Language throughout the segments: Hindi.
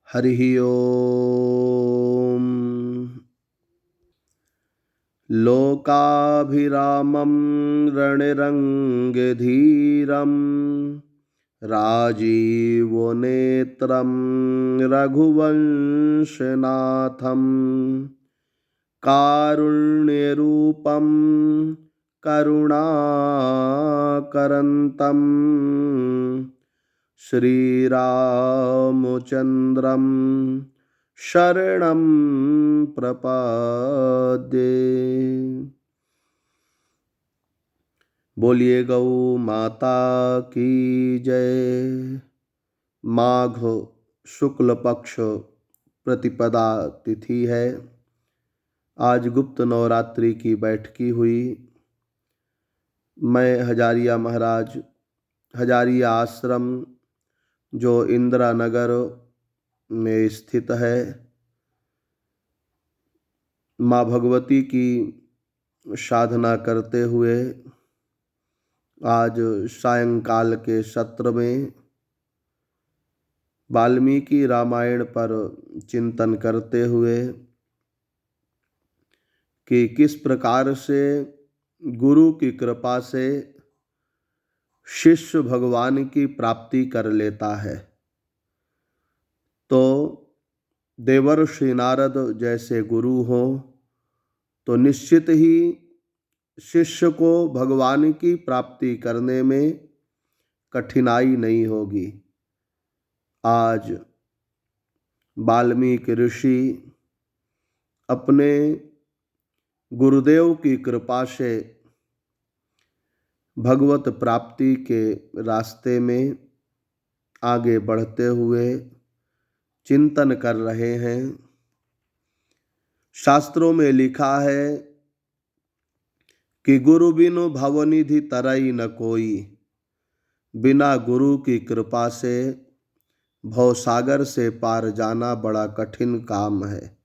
हरिः ओम्। लोकाभिरामं रणिरङ्गधीरं राजीवनेत्रं रघुवंशनाथं कारुण्यरूपं करुणाकरन्तं श्रीरामचन्द्रं शरणं प्रपद्ये। बोलिए गौ माता की जय। माघ शुक्ल पक्ष प्रतिपदा तिथि है। आज गुप्त नवरात्रि की बैठकी हुई। मैं हजारिया महाराज हजारिया आश्रम जो इंदिरा नगर में स्थित है, माँ भगवती की साधना करते हुए आज सायंकाल के सत्र में वाल्मीकि रामायण पर चिंतन करते हुए कि किस प्रकार से गुरु की कृपा से शिष्य भगवान की प्राप्ति कर लेता है, तो देवर्षि नारद जैसे गुरु हो तो निश्चित ही शिष्य को भगवान की प्राप्ति करने में कठिनाई नहीं होगी। आज वाल्मीकि ऋषि अपने गुरुदेव की कृपा से भगवत प्राप्ति के रास्ते में आगे बढ़ते हुए चिंतन कर रहे हैं। शास्त्रों में लिखा है कि गुरु बिनु भवनिधि तरई न कोई, बिना गुरु की कृपा से भवसागर से पार जाना बड़ा कठिन काम है।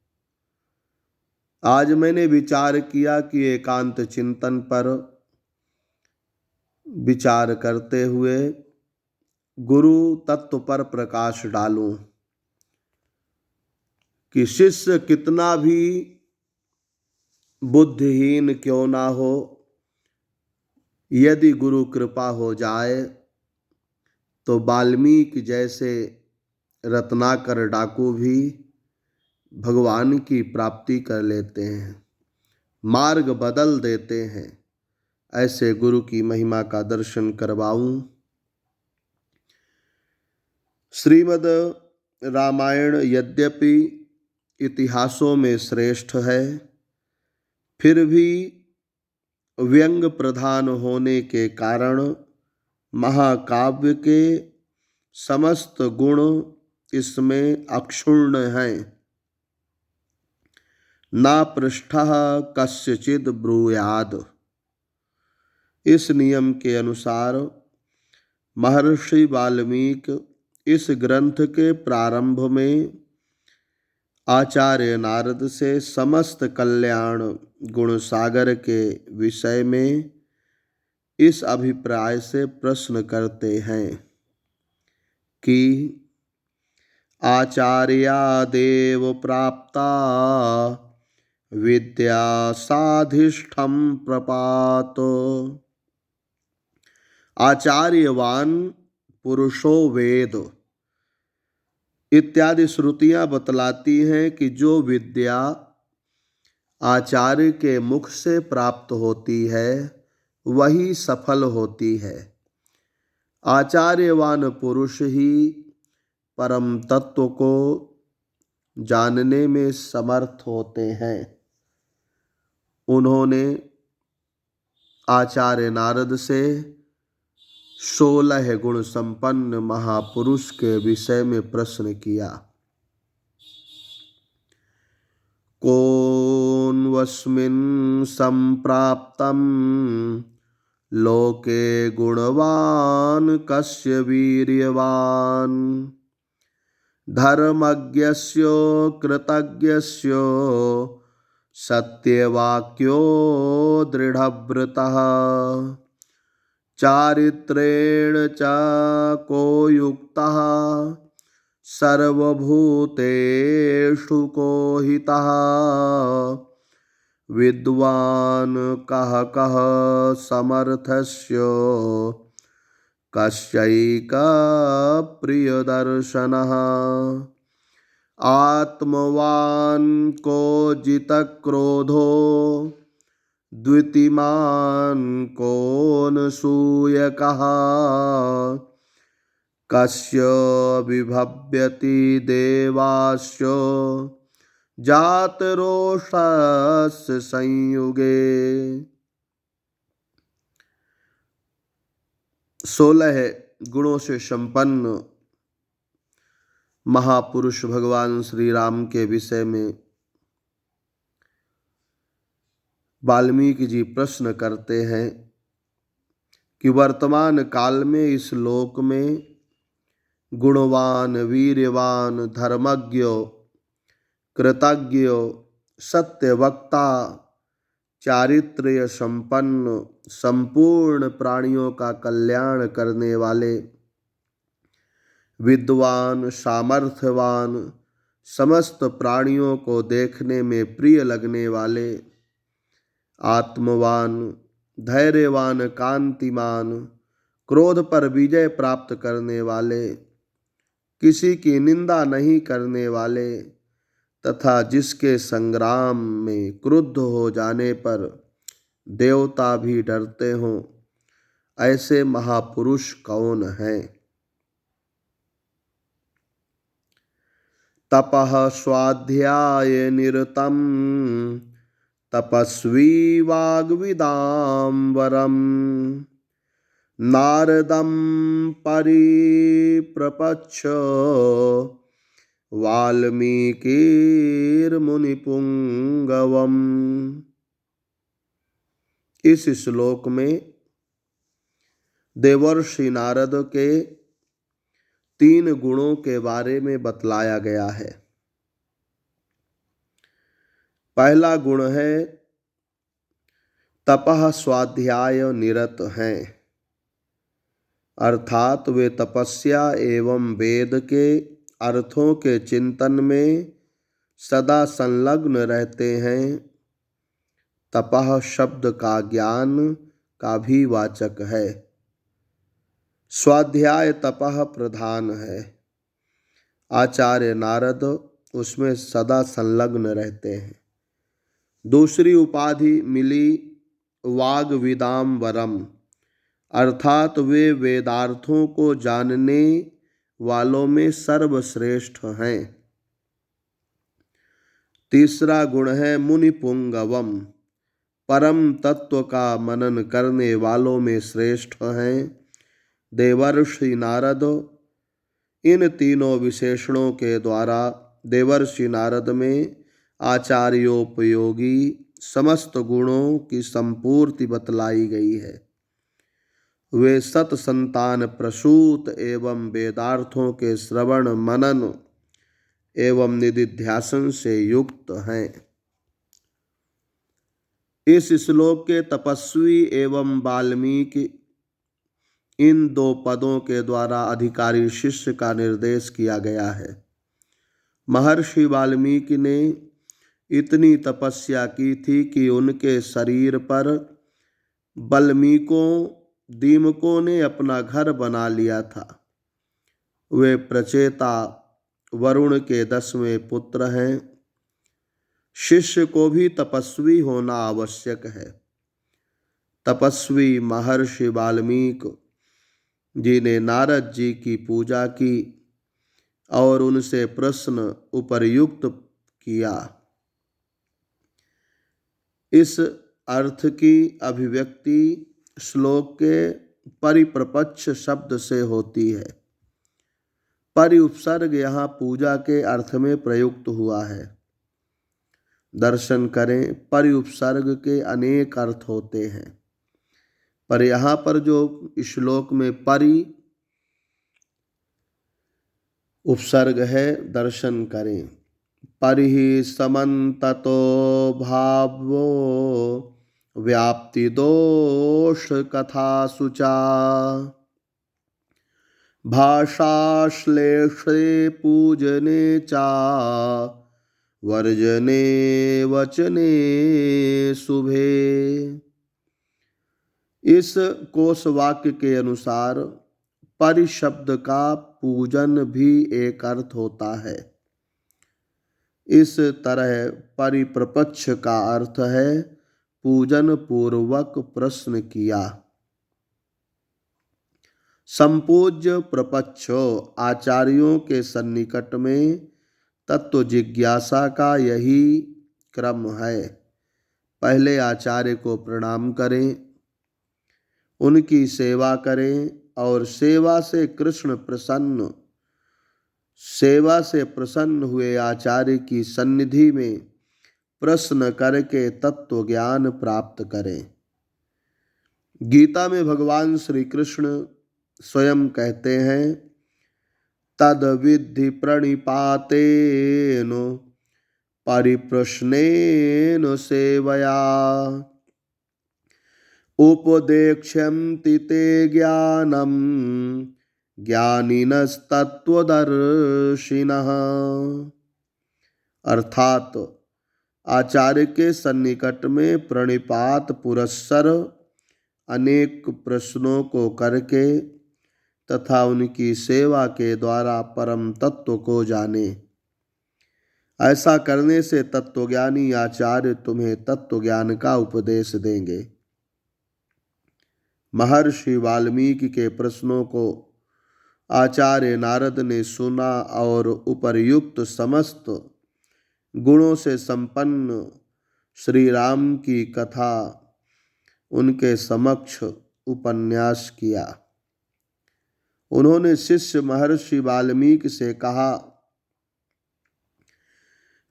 आज मैंने विचार किया कि एकांत चिंतन पर विचार करते हुए गुरु तत्व पर प्रकाश डालूं कि शिष्य कितना भी बुद्धिहीन क्यों ना हो, यदि गुरु कृपा हो जाए तो वाल्मीकि जैसे रत्नाकर डाकू भी भगवान की प्राप्ति कर लेते हैं, मार्ग बदल देते हैं। ऐसे गुरु की महिमा का दर्शन करवाऊं। श्रीमद् रामायण यद्यपि इतिहासों में श्रेष्ठ है, फिर भी व्यंग प्रधान होने के कारण महाकाव्य के समस्त गुण इसमें अक्षुण्ण हैं। ना पृष्ठः कस्यचिद ब्रूयाद, इस नियम के अनुसार महर्षि वाल्मीकि इस ग्रंथ के प्रारंभ में आचार्य नारद से समस्त कल्याण गुण सागर के विषय में इस अभिप्राय से प्रश्न करते हैं कि आचार्यादेव प्राप्ता विद्या साधिष्ठम प्रपातो। आचार्यवान पुरुषो वेद इत्यादि श्रुतियां बतलाती हैं कि जो विद्या आचार्य के मुख से प्राप्त होती है वही सफल होती है। आचार्यवान पुरुष ही परम तत्व को जानने में समर्थ होते हैं। उन्होंने आचार्य नारद से 16 गुण संपन्न महापुरुष के विषय में प्रश्न किया। कोन्वस्मिन् संप्राप्तं लोके गुणवान् कस्य वीर्यवान्, धर्मज्ञस्य कृतज्ञस्य सत्यवाक्यो दृढ़व्रतः, चारित्रेण च को युक्तः सर्वभूतेषु को हितः विद्वान् कः कः समर्थस्य कस्यैकप्रियदर्शनः आत्मवान् को जितक्रोधो द्वितीमान् को न सूयकः कस्य विभव्यति देवास्य जातरोषस्य संयुगे। 16 गुणों से संपन्न महापुरुष भगवान श्री राम के विषय में वाल्मीकि जी प्रश्न करते हैं कि वर्तमान काल में इस लोक में गुणवान, वीर्यवान, धर्मज्ञ, कृतज्ञ, सत्यवक्ता, चारित्र्य संपन्न, संपूर्ण प्राणियों का कल्याण करने वाले, विद्वान, सामर्थ्यवान, समस्त प्राणियों को देखने में प्रिय लगने वाले, आत्मवान, धैर्यवान, कांतिमान, क्रोध पर विजय प्राप्त करने वाले, किसी की निंदा नहीं करने वाले तथा जिसके संग्राम में क्रुद्ध हो जाने पर देवता भी डरते हों, ऐसे महापुरुष कौन हैं? तपः स्वाध्याय निरतम तपस्वी वाग्विदाम्बरम् नारदं परिप्रपच्छ वाल्मीकिर्मुनिपुंगवम्। इस श्लोक में देवर्षि नारद के 3 गुणों के बारे में बतलाया गया है। पहला गुण है तपः स्वाध्याय निरत हैं, अर्थात वे तपस्या एवं वेद के अर्थों के चिंतन में सदा संलग्न रहते हैं। तपः शब्द का ज्ञान का भी वाचक है। स्वाध्याय तपः प्रधान है। आचार्य नारद उसमें सदा संलग्न रहते हैं। दूसरी उपाधि मिली वाग्विदाम्बरम, अर्थात वे वेदार्थों को जानने वालों में सर्वश्रेष्ठ हैं। तीसरा गुण है मुनिपुंगवम, परम तत्व का मनन करने वालों में श्रेष्ठ हैं। देवर्षि नारद इन तीनों विशेषणों के द्वारा देवर्षि नारद में आचार्योपयोगी समस्त गुणों की संपूर्ति बतलाई गई है। वे सत संतान प्रसूत एवं वेदार्थों के श्रवण मनन एवं निदिध्यासन से युक्त हैं। इस श्लोक के तपस्वी एवं वाल्मीकि इन 2 पदों के द्वारा अधिकारी शिष्य का निर्देश किया गया है। महर्षि वाल्मीकि ने इतनी तपस्या की थी कि उनके शरीर पर दीमकों ने अपना घर बना लिया था। वे प्रचेता वरुण के 10वें पुत्र हैं। शिष्य को भी तपस्वी होना आवश्यक है। तपस्वी महर्षि वाल्मीकि जी ने नारद जी की पूजा की और उनसे प्रश्न उपर्युक्त किया। इस अर्थ की अभिव्यक्ति श्लोक के परिप्रपच्छ शब्द से होती है। परि उपसर्ग यहाँ पूजा के अर्थ में प्रयुक्त हुआ है। दर्शन करें, परि उपसर्ग के अनेक अर्थ होते हैं, पर यहाँ पर जो श्लोक में परि उपसर्ग है, दर्शन करें। परिहि समन्ततो भावो व्याप्ति दोष कथा सुचा भाषाश्लेषे पूजने चा वर्जने वचने शुभे। इस कोश वाक्य के अनुसार परिशब्द का पूजन भी एक अर्थ होता है। इस तरह परिप्रपच्छ का अर्थ है पूजन पूर्वक प्रश्न किया। संपूज्य प्रपच्छ आचार्यों के सन्निकट में तत्व जिज्ञासा का यही क्रम है। पहले आचार्य को प्रणाम करें, उनकी सेवा करें और सेवा से प्रसन्न हुए आचार्य की सन्निधि में प्रश्न करके तत्व ज्ञान प्राप्त करें। गीता में भगवान श्री कृष्ण स्वयं कहते हैं, तद विद्धि प्रणिपातेन परिप्रश्नेन सेवया उपदेक्ष्यन्ति ते ज्ञानम ज्ञानिनस्तत्वदर्शिनः। अर्थात आचार्य के सन्निकट में प्रणिपात पुरस्सर अनेक प्रश्नों को करके तथा उनकी सेवा के द्वारा परम तत्व को जाने। ऐसा करने से तत्वज्ञानी आचार्य तुम्हें तत्व ज्ञान का उपदेश देंगे। महर्षि वाल्मीकि के प्रश्नों को आचार्य नारद ने सुना और उपर्युक्त समस्त गुणों से संपन्न श्री राम की कथा उनके समक्ष उपन्यास किया। उन्होंने शिष्य महर्षि वाल्मीकि से कहा,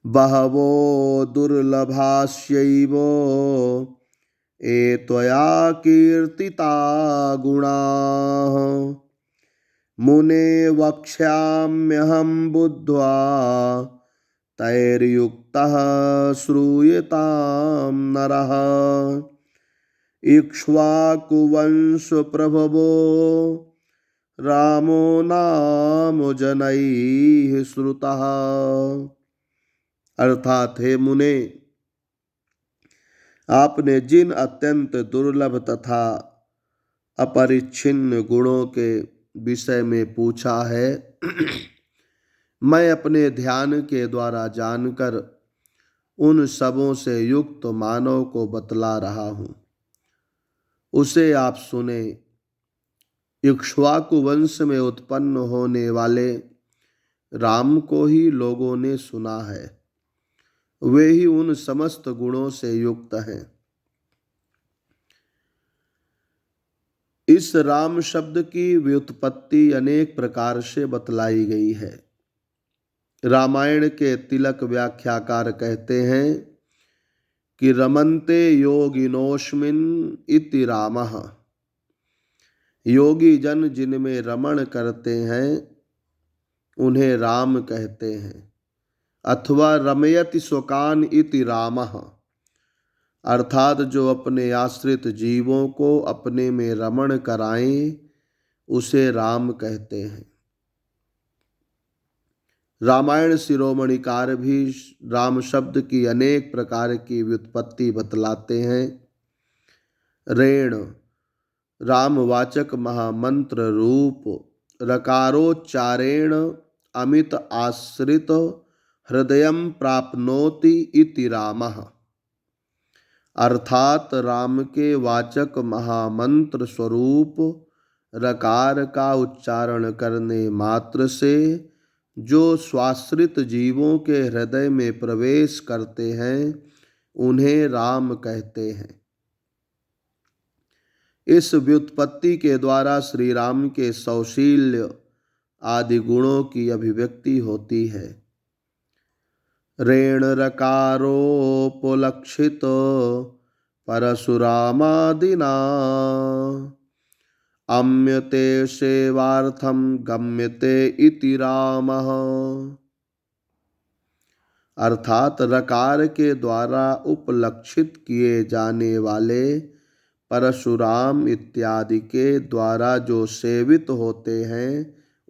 बहवो दुर्लभास्यैव ये त्वया कीर्तिता गुणाः मुने वक्ष्याम्यहं बुद्ध्वा तैर्युक्तः श्रूयतां नरः। इक्ष्वाकुवंश प्रभवो रामो नाम जनैः श्रुतः। अर्थात हे मुने, आपने जिन अत्यंत दुर्लभ तथा अपरिच्छिन्न गुणों के विषय में पूछा है, मैं अपने ध्यान के द्वारा जानकर उन सबों से युक्त मानव को बतला रहा हूँ, उसे आप सुने। इक्ष्वाकु वंश में उत्पन्न होने वाले राम को ही लोगों ने सुना है, वे ही उन समस्त गुणों से युक्त हैं। इस राम शब्द की व्युत्पत्ति अनेक प्रकार से बतलाई गई है। रामायण के तिलक व्याख्याकार कहते हैं कि रमन्ते योगिनोस्मिन् इति रामः। योगी जन जिनमें रमण करते हैं उन्हें राम कहते हैं। अथवा रमयति स्वकान इति रामः, अर्थात जो अपने आश्रित जीवों को अपने में रमण कराएं उसे राम कहते हैं। रामायण शिरोमणिकार भी राम शब्द की अनेक प्रकार की व्युत्पत्ति बतलाते हैं। रेण रामवाचक महामंत्र रूप रकारोच्चारेण अमित आश्रित हृदयं प्राप्नोति इति रामः। अर्थात राम के वाचक महामंत्र स्वरूप रकार का उच्चारण करने मात्र से जो स्वाश्रित जीवों के हृदय में प्रवेश करते हैं उन्हें राम कहते हैं। इस व्युत्पत्ति के द्वारा श्री राम के सौशील्य आदि गुणों की अभिव्यक्ति होती है। रेण रकारोपलक्षित परशुरामादिना अम्यते सेवार्थं गम्यते इति रामः। अर्थात रकार के द्वारा उपलक्षित किए जाने वाले परशुराम इत्यादि के द्वारा जो सेवित होते हैं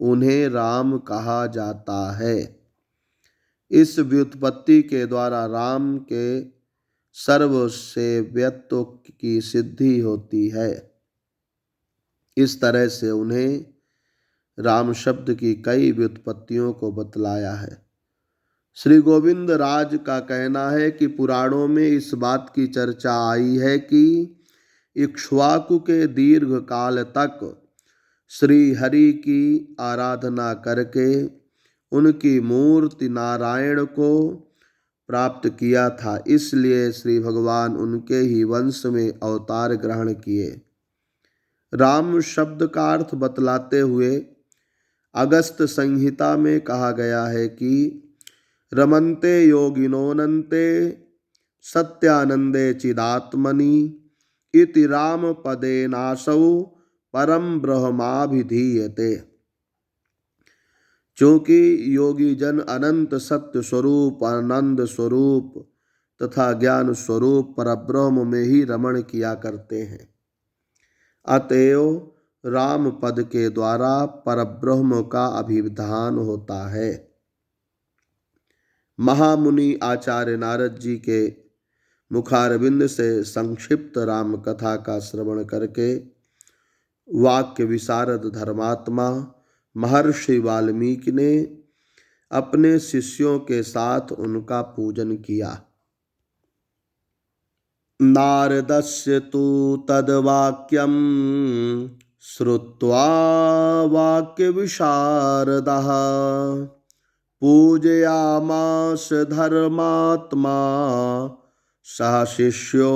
उन्हें राम कहा जाता है। इस व्युत्पत्ति के द्वारा राम के सर्वसेव्यत्व की सिद्धि होती है। इस तरह से उन्हें राम शब्द की कई व्युत्पत्तियों को बतलाया है। श्री गोविंद राज का कहना है कि पुराणों में इस बात की चर्चा आई है कि इक्ष्वाकु के दीर्घ काल तक श्री हरि की आराधना करके उनकी मूर्ति नारायण को प्राप्त किया था, इसलिए श्री भगवान उनके ही वंश में अवतार ग्रहण किए। राम शब्द का अर्थ बतलाते हुए अगस्त संहिता में कहा गया है कि रमन्ते योगिनोनन्ते सत्यानंदे चिदात्मनि इति राम पदेनासौ परम ब्रह्माभिधीयते। चूँकि योगी जन अनंत सत्य स्वरूप, आनंद स्वरूप तथा ज्ञान स्वरूप परब्रह्म में ही रमण किया करते हैं, अतएव राम पद के द्वारा परब्रह्म का अभिधान होता है। महामुनि आचार्य नारद जी के मुखारविंद से संक्षिप्त राम कथा का श्रवण करके वाक्य विशारद धर्मात्मा महर्षि वाल्मीकि ने अपने शिष्यों के साथ उनका पूजन किया। नारदस्य तु तद्वाक्यं श्रुत्वा वाक्य विशारदः पूजयामास धर्मात्मा सह शिष्यो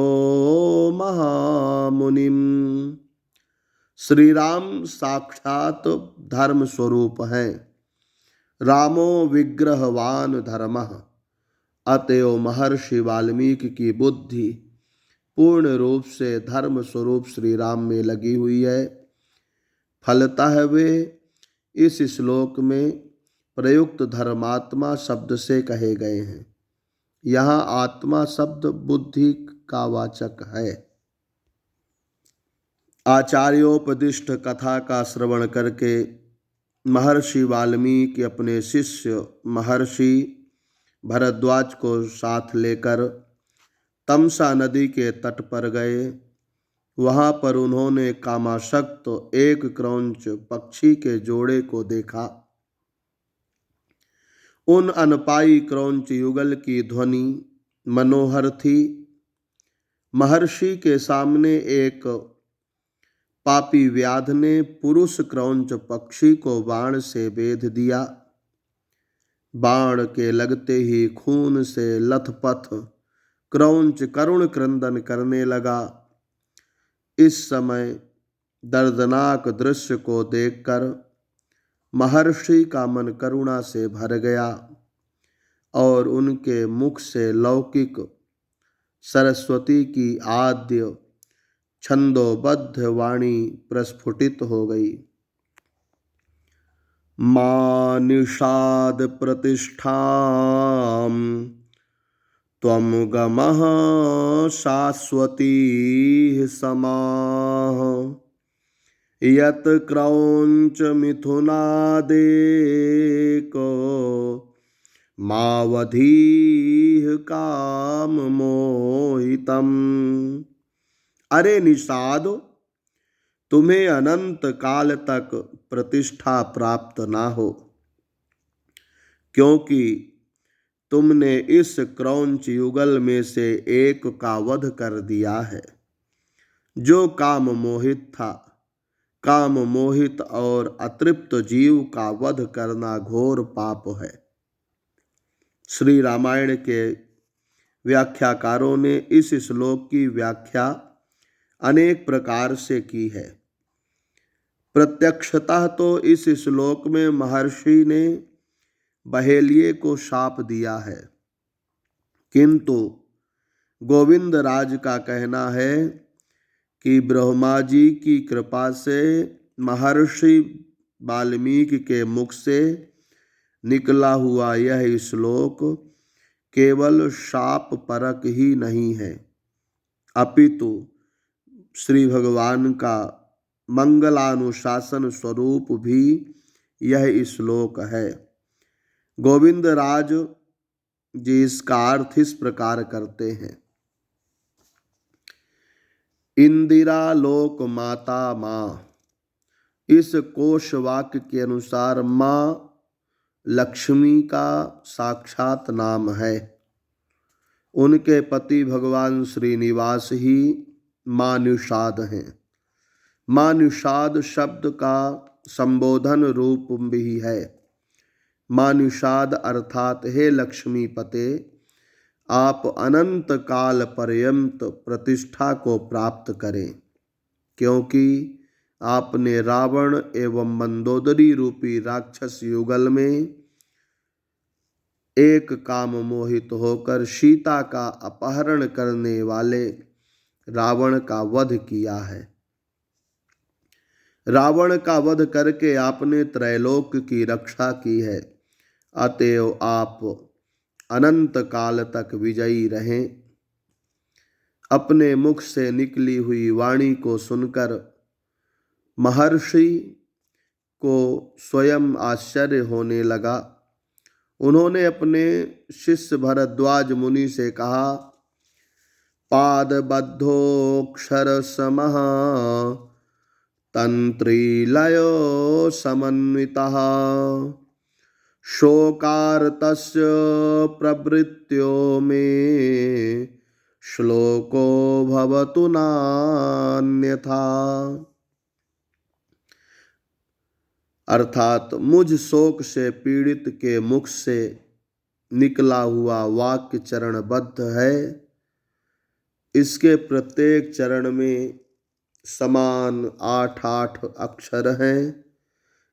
महामुनिम। श्री राम साक्षात धर्म स्वरूप हैं। रामो विग्रहवान धर्मः। अतएव महर्षि वाल्मीकि की बुद्धि पूर्ण रूप से धर्म स्वरूप श्री राम में लगी हुई है। फलतः वे इस श्लोक में प्रयुक्त धर्मात्मा शब्द से कहे गए हैं। यहाँ आत्मा शब्द बुद्धि का वाचक है। आचार्योपदिष्ट कथा का श्रवण करके महर्षि वाल्मीकि अपने शिष्य महर्षि भरद्वाज को साथ लेकर तमसा नदी के तट पर गए। वहां पर उन्होंने कामाशक्त एक क्रौंच पक्षी के जोड़े को देखा। उन अनपाई क्रौंच युगल की ध्वनि मनोहर थी। महर्षि के सामने एक पापी व्याध ने पुरुष क्रौंच पक्षी को बाण से बेध दिया। बाण के लगते ही खून से लथपथ क्रौंच करुण क्रंदन करने लगा। इस समय दर्दनाक दृश्य को देखकर महर्षि का मन करुणा से भर गया और उनके मुख से लौकिक सरस्वती की आद्य छंदोबद्ध वाणी प्रस्फुटित हो गई। मा निषाद प्रतिष्ठां त्वं गमः शाश्वती समाः यत क्रौंच मिथुनादेको मावधीः काम मोहितम्। अरे निषाद, तुम्हें अनंत काल तक प्रतिष्ठा प्राप्त ना हो, क्योंकि तुमने इस क्रौंच युगल में से एक का वध कर दिया है जो काम मोहित था। काम मोहित और अतृप्त जीव का वध करना घोर पाप है। श्री रामायण के व्याख्याकारों ने इस श्लोक की व्याख्या अनेक प्रकार से की है। प्रत्यक्षतः तो इस श्लोक में महर्षि ने बहेलिये को शाप दिया है, किंतु गोविंद राज का कहना है कि ब्रह्मा जी की कृपा से महर्षि वाल्मीकि के मुख से निकला हुआ यह श्लोक केवल शाप परक ही नहीं है, अपितु श्री भगवान का मंगलानुशासन स्वरूप भी यह श्लोक है। गोविंद राज जी इसका अर्थ इस प्रकार करते हैं। इंदिरा लोक माता माँ, इस कोश वाक्य के अनुसार माँ लक्ष्मी का साक्षात नाम है। उनके पति भगवान श्रीनिवास ही माँ निषाद हैं। माँ निषाद शब्द का संबोधन रूप भी है। माँ निषाद अर्थात हे लक्ष्मी पते, आप अनंत काल पर्यंत प्रतिष्ठा को प्राप्त करें, क्योंकि आपने रावण एवं मंदोदरी रूपी राक्षस युगल में एक काम मोहित होकर सीता का अपहरण करने वाले रावण का वध किया है। रावण का वध करके आपने त्रैलोक की रक्षा की है, अतएव आप अनंत काल तक विजयी रहें। अपने मुख से निकली हुई वाणी को सुनकर महर्षि को स्वयं आश्चर्य होने लगा। उन्होंने अपने शिष्य भरद्वाज मुनि से कहा, पादबद्धोक्षर समः तंत्रीलयो समन्वितः शोकार्तस्य प्रवृत्त्यो मे श्लोको भवतु नान्यथा। अर्थात मुझ शोक से पीड़ित के मुख से निकला हुआ वाक्य चरणबद्ध है। इसके प्रत्येक चरण में समान 8-8 अक्षर हैं।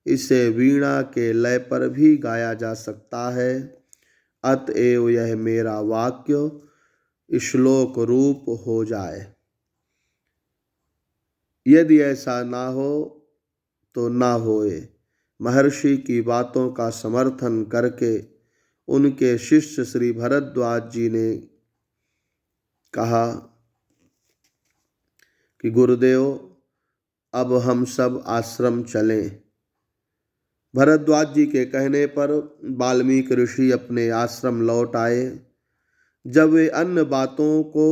इसे वीणा के लय पर भी गाया जा सकता है। अतएव यह मेरा वाक्य श्लोक रूप हो जाए। यदि ऐसा ना हो तो ना होए। महर्षि की बातों का समर्थन करके उनके शिष्य श्री भरद्वाज जी ने कहा कि गुरुदेव, अब हम सब आश्रम चलें। भरद्वाज जी के कहने पर वाल्मीकि ऋषि अपने आश्रम लौट आए। जब वे अन्य बातों को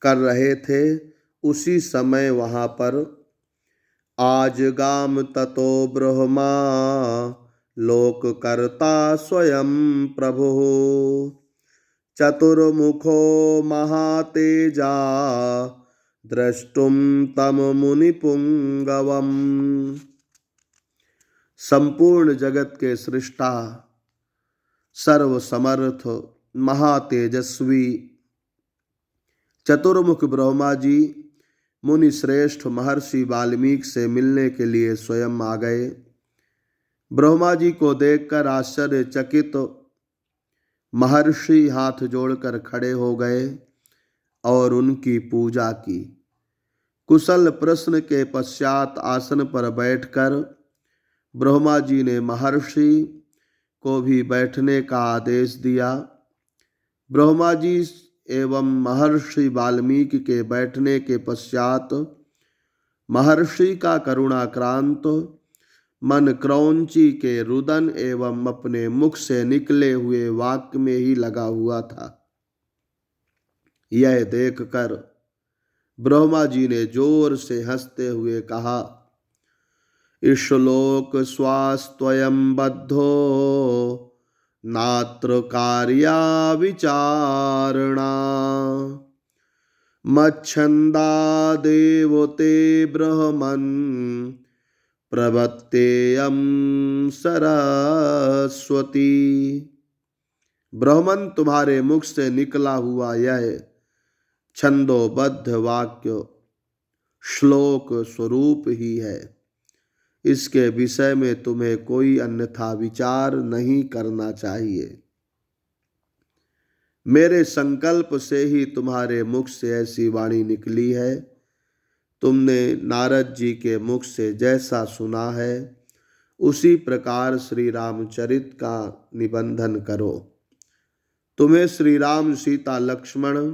कर रहे थे, उसी समय वहां पर आज गाम ततो ब्रह्मा लोक कर्ता स्वयं प्रभु चतुर्मुखो महातेजा द्रष्टुम तम मुनि पुंगवम। संपूर्ण जगत के सृष्टा, सर्वसमर्थ, महातेजस्वी चतुर्मुख ब्रह्मा जी मुनि श्रेष्ठ महर्षि वाल्मीकि से मिलने के लिए स्वयं आ गए। ब्रह्मा जी को देखकर आश्चर्यचकित महर्षि हाथ जोड़कर खड़े हो गए और उनकी पूजा की। कुशल प्रश्न के पश्चात आसन पर बैठकर ब्रह्मा जी ने महर्षि को भी बैठने का आदेश दिया। ब्रह्मा जी एवं महर्षि वाल्मीकि के बैठने के पश्चात महर्षि का करुणाक्रांत मन क्रौंची के रुदन एवं अपने मुख से निकले हुए वाक्य में ही लगा हुआ था। यह देखकर ब्रह्मा जी ने जोर से हंसते हुए कहा, श्लोक स्वास्त्वयं बद्धो नात्र कार्या विचारणा मच्छन्दा देवते ब्रह्मन् प्रवत्तेयं सरस्वती। ब्रह्मन, तुम्हारे मुख से निकला हुआ यह छंदोबद्ध वाक्य श्लोक स्वरूप ही है। इसके विषय में तुम्हें कोई अन्यथा विचार नहीं करना चाहिए। मेरे संकल्प से ही तुम्हारे मुख से ऐसी वाणी निकली है। तुमने नारद जी के मुख से जैसा सुना है, उसी प्रकार श्री रामचरित का निबंधन करो। तुम्हें श्री राम, सीता, लक्ष्मण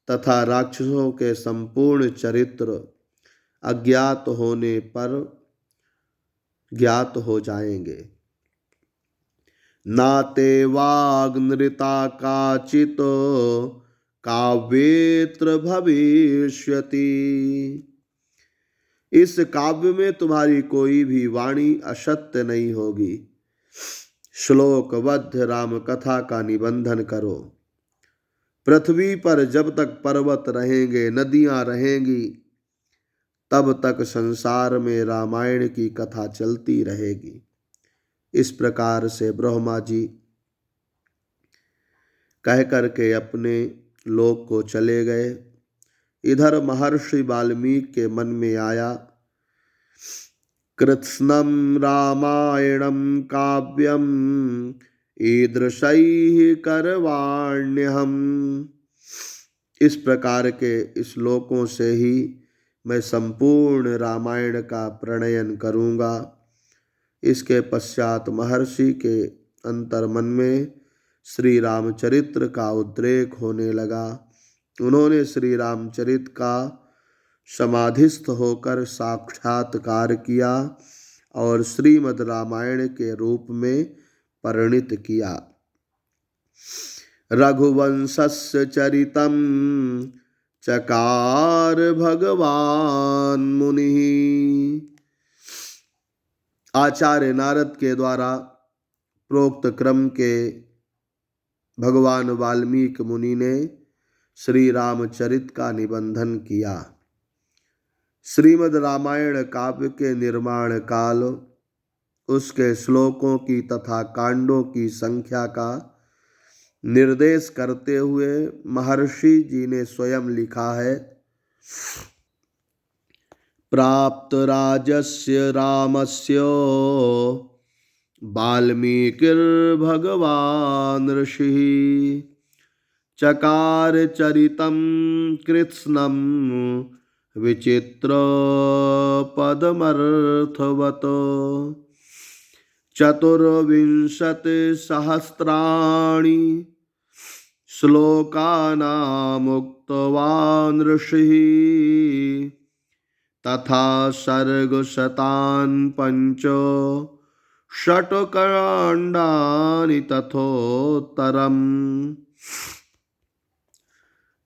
तथा राक्षसों के संपूर्ण चरित्र अज्ञात होने पर ज्ञात हो जाएंगे। नाते वाग्नृता काचित काव्येत्र भविष्यति। इस काव्य में तुम्हारी कोई भी वाणी असत्य नहीं होगी। श्लोकबद्ध राम कथा का निबंधन करो। पृथ्वी पर जब तक पर्वत रहेंगे, नदियां रहेंगी, तब तक संसार में रामायण की कथा चलती रहेगी। इस प्रकार से ब्रह्मा जी कह करके अपने लोक को चले गए। इधर महर्षि वाल्मीकि के मन में आया, कृत्स्नं रामायणं काव्यम ईदृशैः करवाण्यहम्। इस प्रकार के श्लोकों से ही मैं संपूर्ण रामायण का प्रणयन करूँगा। इसके पश्चात महर्षि के अंतर्मन में श्री रामचरित्र का उद्रेक होने लगा। उन्होंने श्री रामचरित का समाधिस्थ होकर साक्षात्कार किया और श्रीमद् रामायण के रूप में परिणित किया। रघुवंशस्य चरितं चकार भगवान मुनि। आचार्य नारद के द्वारा प्रोक्त क्रम के भगवान वाल्मीकि मुनि ने श्री रामचरित का निबंधन किया। श्रीमद् रामायण काव्य के निर्माण काल, उसके श्लोकों की तथा कांडों की संख्या का निर्देश करते हुए महर्षि जी ने स्वयं लिखा है, प्राप्त राजस्य रामस्य वाल्मीकिर्भगवान् ऋषिः चकार चरितं कृत्स्नं विचित्र पदमर्थवत् 24,000 श्लोकानामुक्तवान् ऋषिः तथा सर्गशतान् पंच षट्काण्डानि तथोत्तरम्।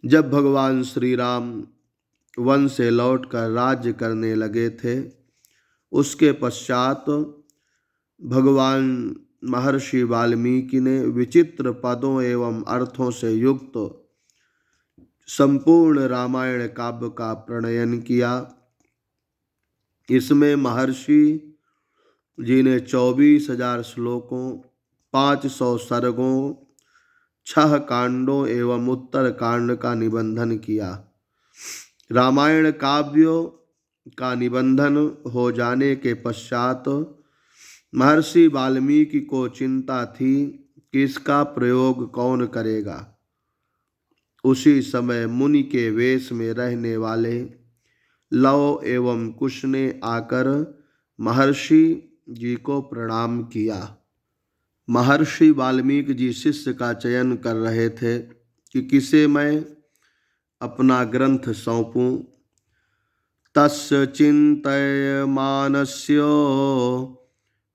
जब भगवान श्री राम वन से लौटकर राज्य करने लगे थे, उसके पश्चात भगवान महर्षि वाल्मीकि ने विचित्र पदों एवं अर्थों से युक्त संपूर्ण रामायण काव्य का प्रणयन किया। इसमें महर्षि जी ने 24,000 श्लोकों, 500 सर्गों, 6 कांडों एवं उत्तर कांड का निबंधन किया। रामायण काव्यों का निबंधन हो जाने के पश्चात महर्षि वाल्मीकि को चिंता थी कि इसका प्रयोग कौन करेगा। उसी समय मुनि के वेश में रहने वाले लव एवं कुश ने आकर महर्षि जी को प्रणाम किया। महर्षि वाल्मीकि जी शिष्य का चयन कर रहे थे कि किसे मैं अपना ग्रंथ सौंपूं। तस्य चिन्तयमानस्य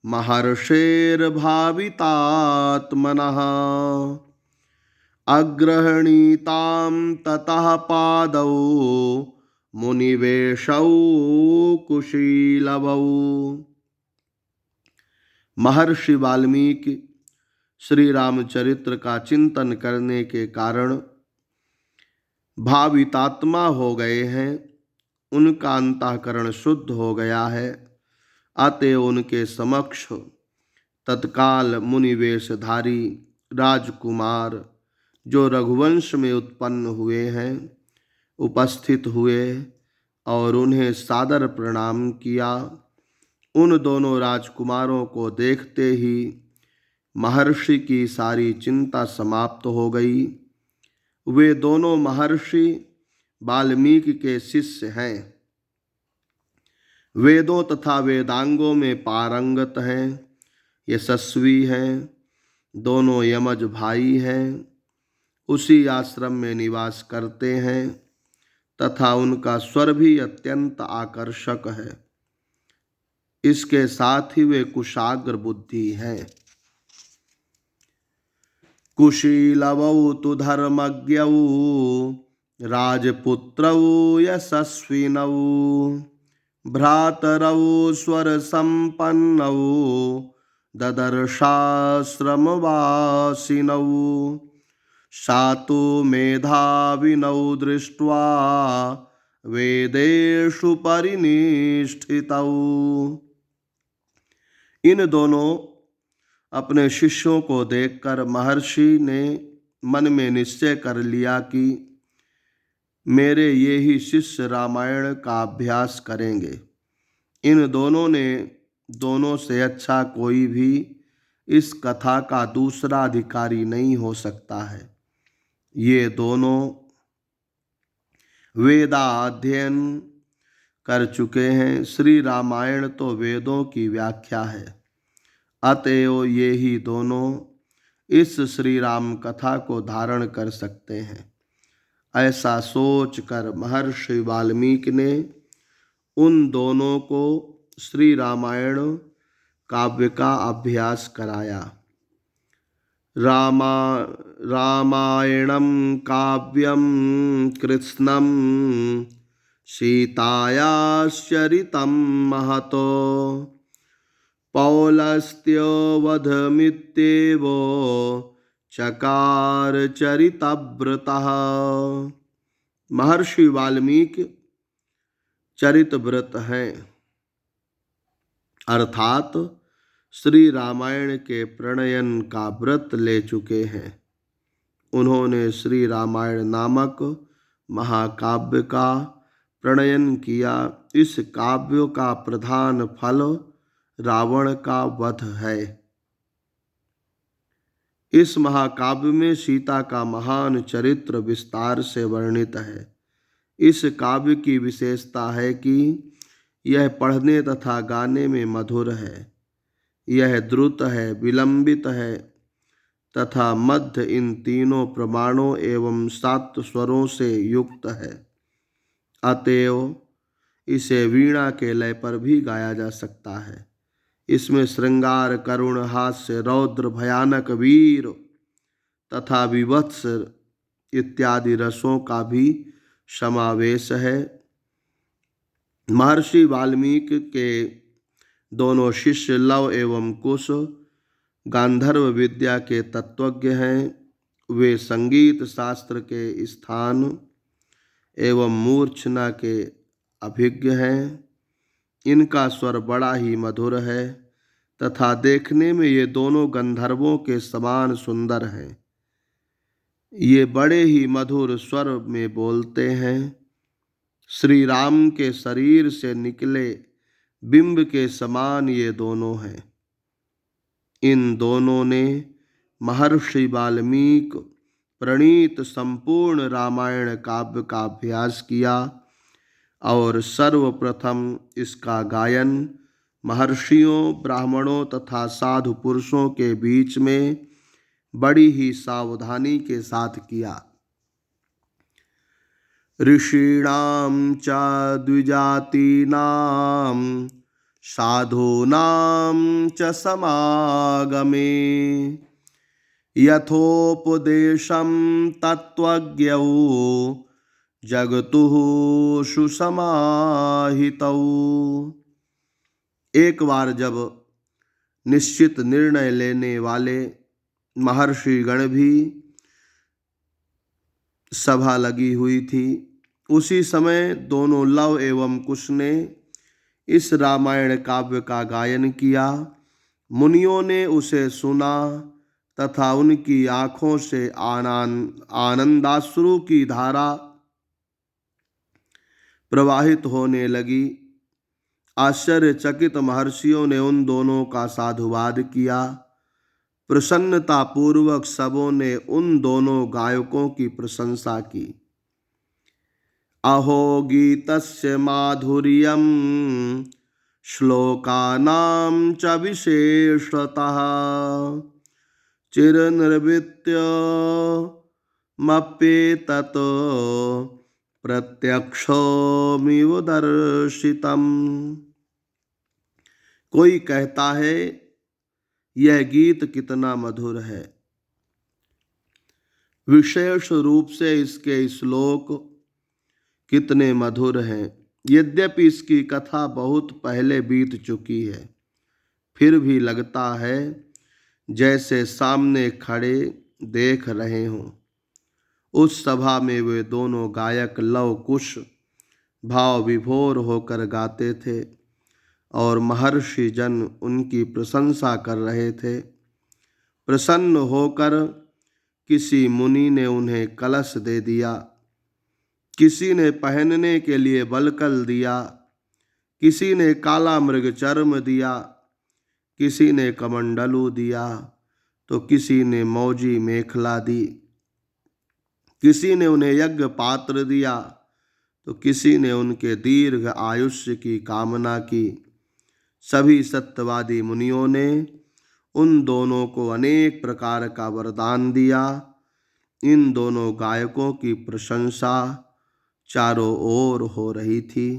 महर्षेर्भावितात्मनः अग्रहणीतां ततः पादौ मुनिवेशौ कुशीलवौ। महर्षि वाल्मीकि श्री रामचरित्र का चिंतन करने के कारण भावितात्मा हो गए हैं। उनका अंतःकरण शुद्ध हो गया है। अतएव उनके समक्ष तत्काल मुनिवेशधारी राजकुमार जो रघुवंश में उत्पन्न हुए हैं उपस्थित हुए और उन्हें सादर प्रणाम किया। उन दोनों राजकुमारों को देखते ही महर्षि की सारी चिंता समाप्त हो गई। वे दोनों महर्षि वाल्मीकि के शिष्य हैं। वेदों तथा वेदांगों में पारंगत हैं, यशस्वी हैं। दोनों यमज भाई हैं। उसी आश्रम में निवास करते हैं तथा उनका स्वर भी अत्यंत आकर्षक है। इसके साथ ही वे कुशाग्र बुद्धि हैं। कुशीलवौ तु धर्मज्ञौ राजपुत्रौ यशस्विनौ भ्रातरौ स्वरसम्पन्नौ ददर्शाश्रमवासिनौ सातु मेधाविनौ दृष्ट्वा वेदेषु परिनिष्ठितौ। इन दोनों अपने शिष्यों को देखकर महर्षि ने मन में निश्चय कर लिया कि मेरे ये ही शिष्य रामायण का अभ्यास करेंगे। इन दोनों ने दोनों से अच्छा कोई भी इस कथा का दूसरा अधिकारी नहीं हो सकता है। ये दोनों वेदाध्ययन कर चुके हैं। श्री रामायण तो वेदों की व्याख्या है, अतएव ये ही दोनों इस श्री राम कथा को धारण कर सकते हैं। ऐसा सोचकर महर्षि वाल्मीकि ने उन दोनों को श्री रामायण काव्य का अभ्यास कराया। रामायणं काव्यं कृत्स्नं सीतायाश्चरितं महतो पौलस्त्यो वधमित्येव चकार चरितव्रतः। महर्षि वाल्मीकि चरितव्रत हैं, अर्थात श्री रामायण के प्रणयन का व्रत ले चुके हैं। उन्होंने श्री रामायण नामक महाकाव्य का प्रणयन किया। इस काव्य का प्रधान फल रावण का वध है। इस महाकाव्य में सीता का महान चरित्र विस्तार से वर्णित है। इस काव्य की विशेषता है कि यह पढ़ने तथा गाने में मधुर है। यह द्रुत है, विलंबित है तथा मध्य, इन तीनों प्रमाणों एवं 7 स्वरों से युक्त है। अतएव इसे वीणा के लय पर भी गाया जा सकता है। इसमें श्रृंगार, करुण, हास्य, रौद्र, भयानक, वीर तथा विभत्स इत्यादि रसों का भी समावेश है। महर्षि वाल्मीकि के दोनों शिष्य लव एवं कुश गांधर्व विद्या के तत्वज्ञ हैं। वे संगीत शास्त्र के स्थान एवं मूर्छना के अभिज्ञ हैं। इनका स्वर बड़ा ही मधुर है तथा देखने में ये दोनों गंधर्वों के समान सुंदर हैं। ये बड़े ही मधुर स्वर में बोलते हैं। श्री राम के शरीर से निकले बिंब के समान ये दोनों हैं। इन दोनों ने महर्षि वाल्मीकि प्रणीत संपूर्ण रामायण काव्य का अभ्यास किया और सर्वप्रथम इसका गायन महर्षियों, ब्राह्मणों तथा साधु पुरुषों के बीच में बड़ी ही सावधानी के साथ किया। ऋषीणां च द्विजातीनां साधूनां च समागमे यथोपदेशं तत्त्वज्ञौ जगतुः सुसमाहितौ। एक बार जब निश्चित निर्णय लेने वाले महर्षि गण भी सभा लगी हुई थी, उसी समय दोनों लव एवं कुश ने इस रामायण काव्य का गायन किया। मुनियों ने उसे सुना तथा उनकी आंखों से आनंदाश्रु की धारा प्रवाहित होने लगी। आश्चर्यचकित महर्षियों ने उन दोनों का साधुवाद किया। प्रसन्नता पूर्वक सबों ने उन दोनों गायकों की प्रशंसा की। अहो गीतस्य माधुर्यं श्लोकानां च विशेषतः चिरनिर्वृत्यमप्येतत् प्रत्यक्षमिव दर्शितम्। कोई कहता है यह गीत कितना मधुर है, विशेष रूप से इसके श्लोक कितने मधुर हैं। यद्यपि इसकी कथा बहुत पहले बीत चुकी है, फिर भी लगता है जैसे सामने खड़े देख रहे हों। उस सभा में वे दोनों गायक लव कुश भाव विभोर होकर गाते थे और महर्षि जन उनकी प्रशंसा कर रहे थे। प्रसन्न होकर किसी मुनि ने उन्हें कलश दे दिया, किसी ने पहनने के लिए बलकल दिया, किसी ने काला मृग चर्म दिया, किसी ने कमंडलू दिया, तो किसी ने मौजी मेखला दी, किसी ने उन्हें यज्ञ पात्र दिया, तो किसी ने उनके दीर्घ आयुष्य की कामना की। सभी सत्यवादी मुनियों ने उन दोनों को अनेक प्रकार का वरदान दिया। इन दोनों गायकों की प्रशंसा चारों ओर हो रही थी।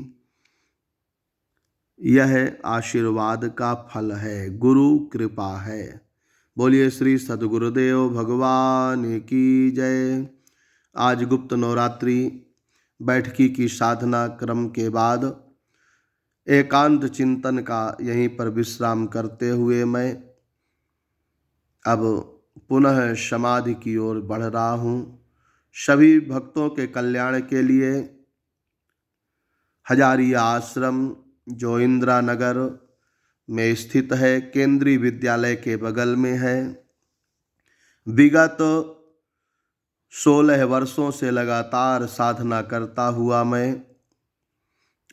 यह आशीर्वाद का फल है, गुरु कृपा है। बोलिए श्री सद्गुरुदेव भगवान की जय। आज गुप्त नवरात्रि बैठकी की साधना क्रम के बाद एकांत चिंतन का यहीं पर विश्राम करते हुए मैं अब पुनः समाधि की ओर बढ़ रहा हूँ। सभी भक्तों के कल्याण के लिए हजारिया आश्रम जो इंदिरा नगर में स्थित है, केंद्रीय विद्यालय के बगल में है, विगत 16 वर्षों से लगातार साधना करता हुआ मैं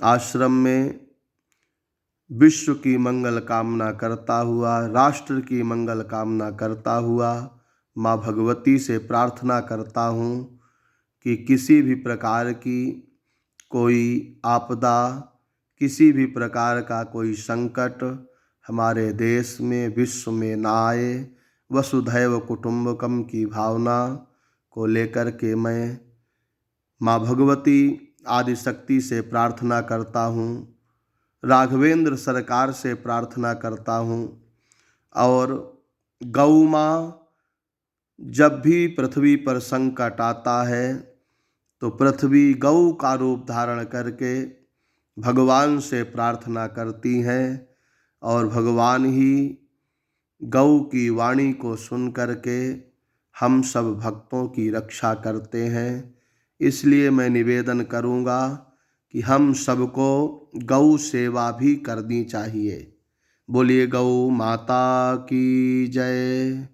आश्रम में विश्व की मंगल कामना करता हुआ, राष्ट्र की मंगल कामना करता हुआ माँ भगवती से प्रार्थना करता हूँ कि किसी भी प्रकार की कोई आपदा, किसी भी प्रकार का कोई संकट हमारे देश में, विश्व में ना आए। वसुधैव कुटुंबकम की भावना को लेकर के मैं माँ भगवती आदिशक्ति से प्रार्थना करता हूँ, राघवेंद्र सरकार से प्रार्थना करता हूँ। और गौ माँ, जब भी पृथ्वी पर संकट आता है तो पृथ्वी गौ का रूप धारण करके भगवान से प्रार्थना करती हैं और भगवान ही गौ की वाणी को सुन करके हम सब भक्तों की रक्षा करते हैं। इसलिए मैं निवेदन करूँगा कि हम सबको गौ सेवा भी करनी चाहिए। बोलिए गौ माता की जय।